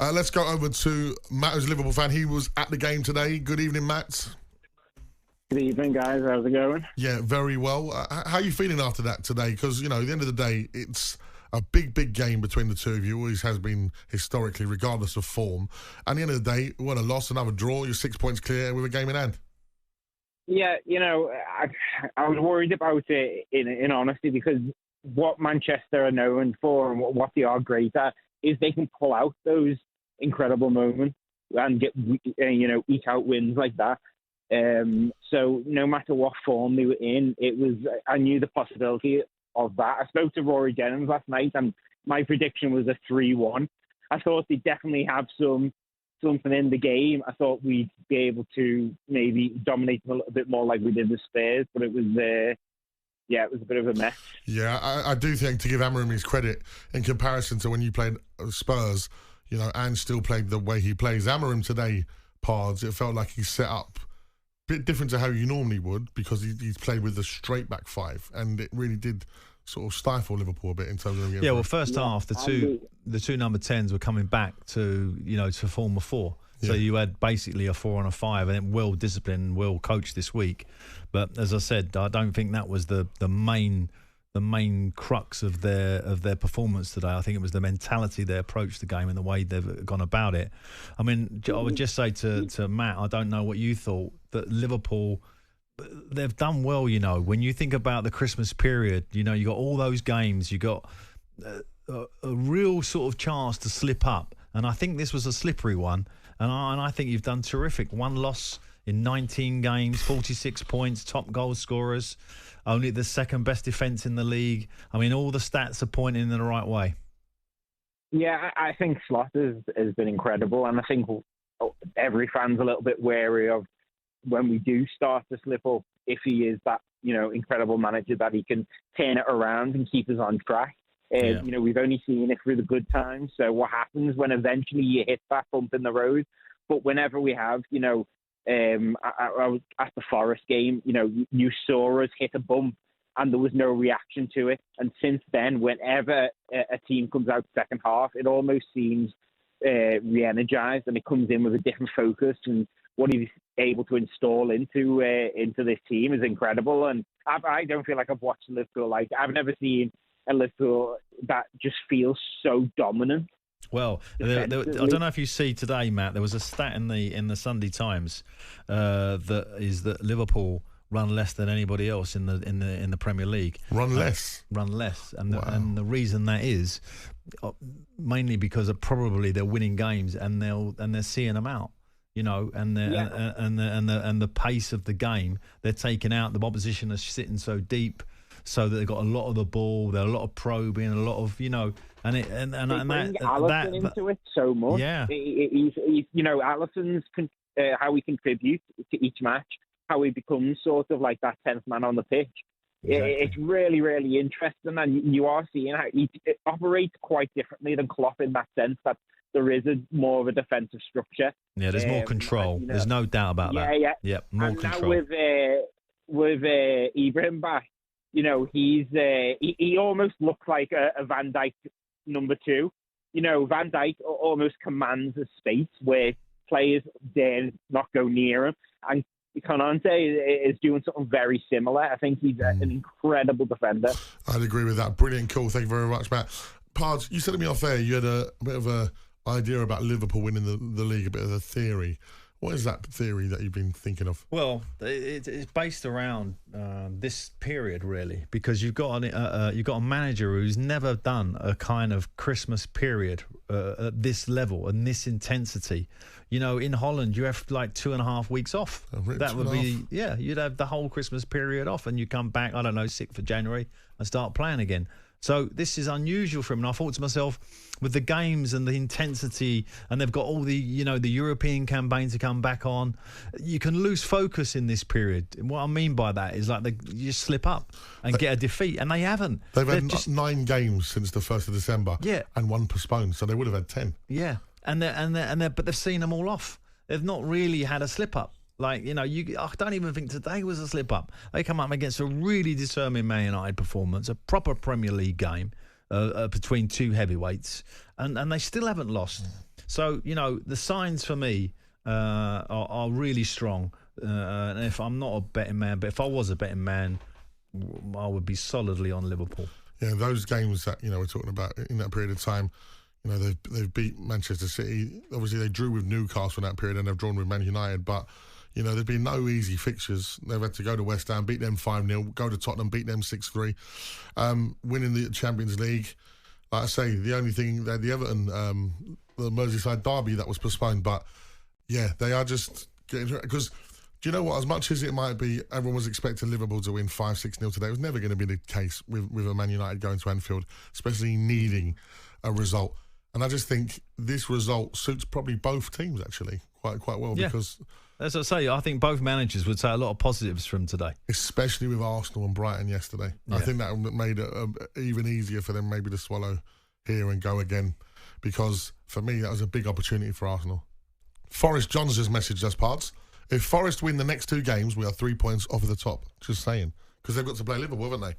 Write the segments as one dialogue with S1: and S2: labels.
S1: Let's go over to Matt, who's a Liverpool fan. He was at the game today. Good evening, Matt.
S2: Good evening, guys. How's it going?
S1: Yeah, very well. How are you feeling after that today? Because, at the end of the day, it's a big, big game between the two of you. Always has been historically, regardless of form. At the end of the day, won a loss, another draw. You're 6 points clear with a game in hand.
S2: Yeah, I was worried about it in honesty, because what Manchester are known for and what they are great at is they can pull out those incredible moments and get, eke out wins like that. So no matter what form they were in, I knew the possibility of that. I spoke to Rory Jennings last night, and my prediction was a 3-1. I thought they definitely have something in the game. I thought we'd be able to maybe dominate them a little bit more like we did with Spurs, but it was it was a bit of a mess.
S1: Yeah, I do think, to give Amorim his credit, in comparison to when you played Spurs, and still played the way he plays. Amorim today, Pards, it felt like he set up a bit different to how you normally would, because he's played with a straight back five, and it really did sort of stifle Liverpool a bit in terms of...
S3: Yeah, well, first half, the two number 10s were coming back to form a four. So you had basically a 4 and a 5, and well disciplined, well coached this week. But as I said, I don't think that was the main crux of their performance today. I think it was the mentality they approached the game and the way they've gone about it. I mean, I would just say to Matt, I don't know what you thought, that Liverpool, they've done well. When you think about the Christmas period, you got all those games, you got a real sort of chance to slip up, and I think this was a slippery one. And I think you've done terrific. One loss in 19 games, 46 points, top goal scorers, only the second best defence in the league. I mean, all the stats are pointing in the right way.
S2: Yeah, I think Slot has been incredible, and I think every fan's a little bit wary of when we do start to slip up, if he is that incredible manager that he can turn it around and keep us on track. We've only seen it through the good times. So what happens when eventually you hit that bump in the road? But whenever we have, I was at the Forest game, you saw us hit a bump and there was no reaction to it. And since then, whenever a team comes out second half, it almost seems re-energized, and it comes in with a different focus. And what he's able to install into this team is incredible. And I don't feel like I've watched Liverpool like I've never seen a Liverpool that just feels so dominant.
S3: Well, I don't know if you see today, Matt. There was a stat in the Sunday Times that Liverpool run less than anybody else in the Premier League.
S1: Run less,
S3: and the reason that is mainly because of probably they're winning games and they're seeing them out. And the pace of the game, they're taking out. The opposition are sitting so deep, so that they've got a lot of the ball. There's a lot of probing, a lot of and
S2: Alisson into it so much.
S3: Yeah,
S2: he's Alisson's how he contributes to each match, how he becomes sort of like that 10th man on the pitch. Exactly. It's really, really interesting, and you are seeing how he operates quite differently than Klopp in that sense, that there is more of a defensive structure.
S3: Yeah, there's more control. There's no doubt about that. Yeah, more control.
S2: Now with Ibrahim back, he almost looks like a Van Dijk number 2. Van Dijk almost commands a space where players dare not go near him, and Konate is doing something very similar. I think he's an incredible defender.
S1: I'd agree with that. Brilliant call. Thank you very much, Matt. Pards, you said to me off air you had a bit of a idea about Liverpool winning the league, a bit of a theory. What is that theory that you've been thinking of?
S3: Well, it's based around this period, really, because you've got a manager who's never done a kind of Christmas period at this level and this intensity. In Holland, you have like 2.5 weeks off. That would be, you'd have the whole Christmas period off, and you come back, 6th of January and start playing again. So this is unusual for him. And I thought to myself, with the games and the intensity, and they've got all the, the European campaign to come back on, you can lose focus in this period. And what I mean by that is you slip up and get a defeat, and they haven't.
S1: They've had 9 games since the 1st of December, and 1 postponed, so they would have had 10.
S3: Yeah, but they've seen them all off. They've not really had a slip up. I don't even think today was a slip-up. They come up against a really determined Man United performance, a proper Premier League game between two heavyweights, and they still haven't lost. So, the signs for me are really strong. And if I'm not a betting man, but if I was a betting man, I would be solidly on Liverpool.
S1: Yeah, those games that, we're talking about in that period of time, they've beat Manchester City. Obviously, they drew with Newcastle in that period and they've drawn with Man United. But, there's been no easy fixtures. They've had to go to West Ham, beat them 5-0, go to Tottenham, beat them 6-3, winning the Champions League. Like I say, the only thing, they had the Everton, the Merseyside derby that was postponed. But, yeah, they are just getting... Because... Do you know what? As much as it might be, everyone was expecting Liverpool to win 5-6-0 today. It was never going to be the case with a Man United going to Anfield, especially needing a result. And I just think this result suits probably both teams, actually, quite well.
S3: Yeah.
S1: Because,
S3: as I say, I think both managers would say a lot of positives from today.
S1: Especially with Arsenal and Brighton yesterday. Yeah. I think that made it even easier for them maybe to swallow here and go again. Because, for me, that was a big opportunity for Arsenal. Forrest Johns just messaged us, Pards. If Forest win the next 2 games, we are 3 points off of the top. Just saying. Because they've got to play Liverpool, haven't they?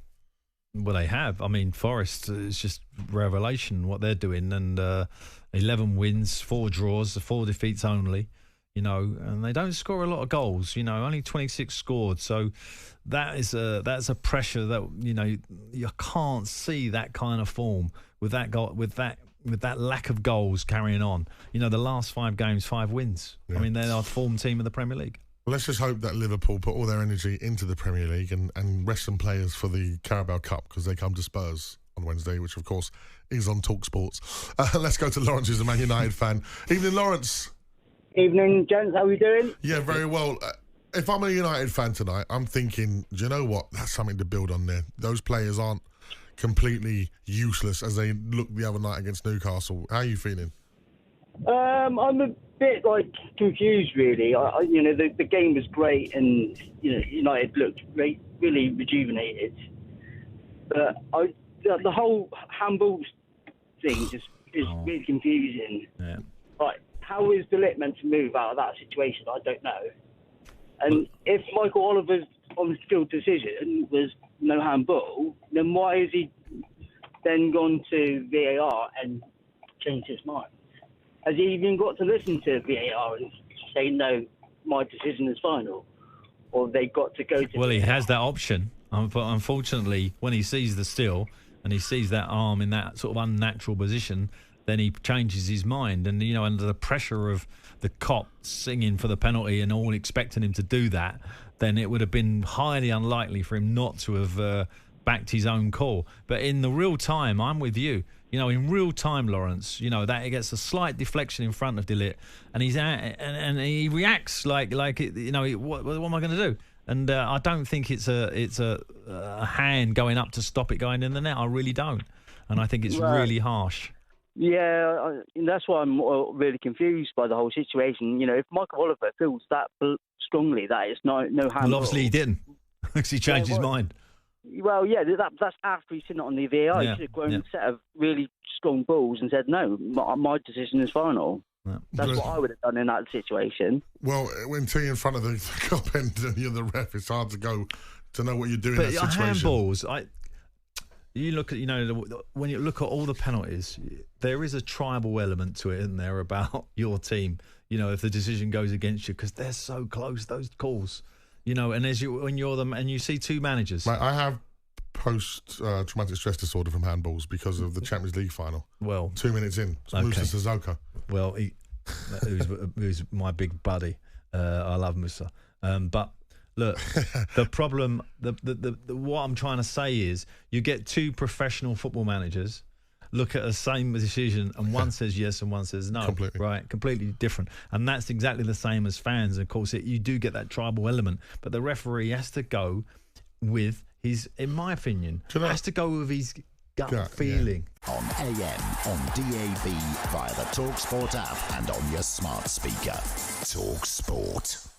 S3: Well, they have. I mean, Forest is just revelation what they're doing. And 11 wins, 4 draws, 4 defeats only, and they don't score a lot of goals, only 26 scored. So that's a pressure that, you can't see that kind of form with that goal, with that lack of goals carrying on. The last 5 games, 5 wins. Yeah. I mean, they're our form team in the Premier League.
S1: Well, let's just hope that Liverpool put all their energy into the Premier League and rest some players for the Carabao Cup because they come to Spurs on Wednesday, which, of course, is on talkSPORT. Let's go to Laurence, who's a Man United fan. Evening, Laurence.
S4: Evening, gents. How are we doing?
S1: Yeah, very well. If I'm a United fan tonight, I'm thinking, do you know what? That's something to build on there. Those players aren't completely useless as they looked the other night against Newcastle. How are you feeling?
S4: I'm a bit confused, really. The game was great, and United looked really rejuvenated. But the whole handball thing is really confusing.
S3: Yeah.
S4: How is De Ligt meant to move out of that situation? I don't know. And if Michael Oliver's on-field decision was no handball, then why has he then gone to VAR and changed his mind? Has he even got to listen to VAR and say, no, my decision is final? Or have they got to go to
S3: Well,
S4: VAR?
S3: he has that option. But unfortunately, when he sees the still and he sees that arm in that sort of unnatural position, then he changes his mind. And, under the pressure of the cop singing for the penalty and all expecting him to do that, then it would have been highly unlikely for him not to have backed his own call. But in the real time, I'm with you. In real time, Laurence, that he gets a slight deflection in front of De Ligt, and he's and he reacts like what am I going to do? And I don't think it's a hand going up to stop it going in the net. I really don't, and I think it's really harsh.
S4: Yeah, that's why I'm really confused by the whole situation. If Michael Oliver feels that strongly that it's no handball.
S3: Well, obviously he didn't, because he changed his mind.
S4: Well, yeah, that's after he's seen it on the VAR.
S3: Yeah,
S4: he should have grown a set of really strong balls and said, no, my decision is final. Yeah. That's what I would have done in that situation.
S1: Well, when you're in front of the cop end and you're the ref, it's hard to know what you're doing in that situation.
S3: Handballs, you look at, when you look at all the penalties, there is a tribal element to it, isn't there, about your team, if the decision goes against you, because they're so close, those calls, and when you're them and you see 2 managers.
S1: Mate, I have post-traumatic stress disorder from handballs because of the Champions League final.
S3: Well,
S1: 2 minutes in, Musa Sissoko.
S3: Well, who's my big buddy. I love Musa. But look, the problem, the what I'm trying to say is, you get 2 professional football managers look at the same decision, and one says yes and one says no.
S1: Completely.
S3: Right? Completely different. And that's exactly the same as fans. Of course, you do get that tribal element, but the referee has to go with his, in my opinion, has to go with his gut feeling.
S5: Yeah. On AM, on DAB, via the talkSPORT app, and on your smart speaker. talkSPORT.